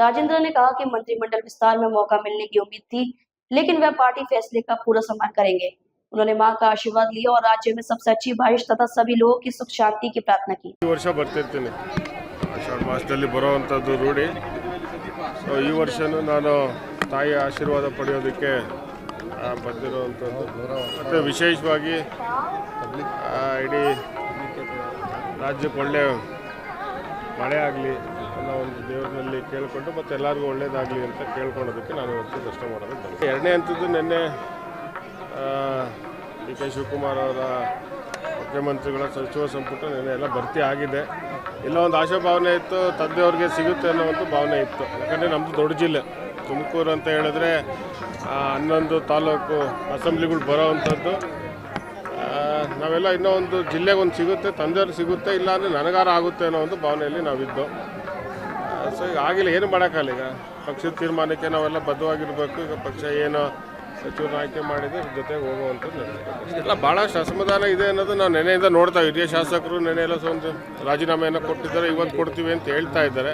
राजेंद्र ने कहा कि मंत्रिमंडल विस्तार में मौका मिलने की उम्मीद थी, लेकिन वह पार्टी फैसले का पूरा सम्मान करेंगे। उन्होंने मां का आशीर्वाद लिया और राज्य में सबसे अच्छी बारिश तथा सभी लोगों की सुख शांति की प्रार्थना की। ವರ್ಷ ಬರ್ತಿರ್ತೀನಿ ಆಷಾಢ ಮಾಸದಲ್ಲಿ ಬರುವಂಥದ್ದು ರೂಢಿ. ಸೊ ಈ ವರ್ಷನೂ ನಾನು ತಾಯಿಯ ಆಶೀರ್ವಾದ ಪಡೆಯೋದಕ್ಕೆ ಬಂದಿರುವಂಥದ್ದು. ಮತ್ತು ವಿಶೇಷವಾಗಿ ಇಡೀ ರಾಜ್ಯಕ್ಕೆ ಒಳ್ಳೆ ಮಳೆ ಆಗಲಿ ಅನ್ನೋ ಒಂದು ದೇವರಲ್ಲಿ ಕೇಳಿಕೊಂಡು ಮತ್ತು ಎಲ್ಲರಿಗೂ ಒಳ್ಳೇದಾಗಲಿ ಅಂತ ಕೇಳ್ಕೊಳ್ಳೋದಕ್ಕೆ ನಾನು ಇವತ್ತು ದರ್ಶನ ಮಾಡೋದಕ್ಕೆ ಬಂದೆ. ಎರಡನೇ ಹಂತದ್ದು ನಿನ್ನೆ ಡಿ ಕೆ ಶಿವಕುಮಾರ್ ಅವರ ಮುಖ್ಯಮಂತ್ರಿಗಳ ಸಚಿವ ಸಂಪುಟ ನಿನ್ನೆ ಎಲ್ಲ ಭರ್ತಿ ಆಗಿದೆ. ಎಲ್ಲ ಒಂದು ಆಶಾಭಾವನೆ ಇತ್ತು, ತಂದೆಯವ್ರಿಗೆ ಸಿಗುತ್ತೆ ಅನ್ನೋ ಒಂದು ಭಾವನೆ ಇತ್ತು. ಯಾಕಂದರೆ ನಮ್ಮದು ದೊಡ್ಡ ಜಿಲ್ಲೆ ತುಮಕೂರು ಅಂತ ಹೇಳಿದ್ರೆ 11 ತಾಲೂಕು ಅಸೆಂಬ್ಲಿಗಳು ಬರೋವಂಥದ್ದು. ನಾವೆಲ್ಲ ಇನ್ನೂ ಒಂದು ಜಿಲ್ಲೆಗೆ ಒಂದು ಸಿಗುತ್ತೆ, ತಂದೆಯವ್ರಿಗೆ ಸಿಗುತ್ತೆ, ಇಲ್ಲ ಅಂದರೆ ನನಗಾರ ಆಗುತ್ತೆ ಅನ್ನೋ ಒಂದು ಭಾವನೆಯಲ್ಲಿ ನಾವಿದ್ದು. ಸೊ ಈಗ ಆಗಿಲ್ಲ, ಏನು ಮಾಡೋಕ್ಕಲ್ಲ. ಈಗ ಪಕ್ಷದ ತೀರ್ಮಾನಕ್ಕೆ ನಾವೆಲ್ಲ ಬದ್ಧವಾಗಿರಬೇಕು. ಈಗ ಪಕ್ಷ ಏನು ಸಚಿವರು ಆಯ್ಕೆ ಮಾಡಿದರೆ ಜೊತೆಗೆ ಹೋಗುವಂಥದ್ದು ನಡೆಸಬೇಕು. ಇಲ್ಲ, ಭಾಳಷ್ಟು ಅಸಮಾಧಾನ ಇದೆ ಅನ್ನೋದು ನಾವು ನೆನೆಯಿಂದ ನೋಡ್ತಾ ಹಿರಿಯ ಶಾಸಕರು ನೆನೆ ಎಲ್ಲ ಒಂದು ರಾಜೀನಾಮೆಯನ್ನು ಕೊಟ್ಟಿದ್ದಾರೆ, ಇವತ್ತು ಕೊಡ್ತೀವಿ ಅಂತ ಹೇಳ್ತಾ ಇದ್ದಾರೆ.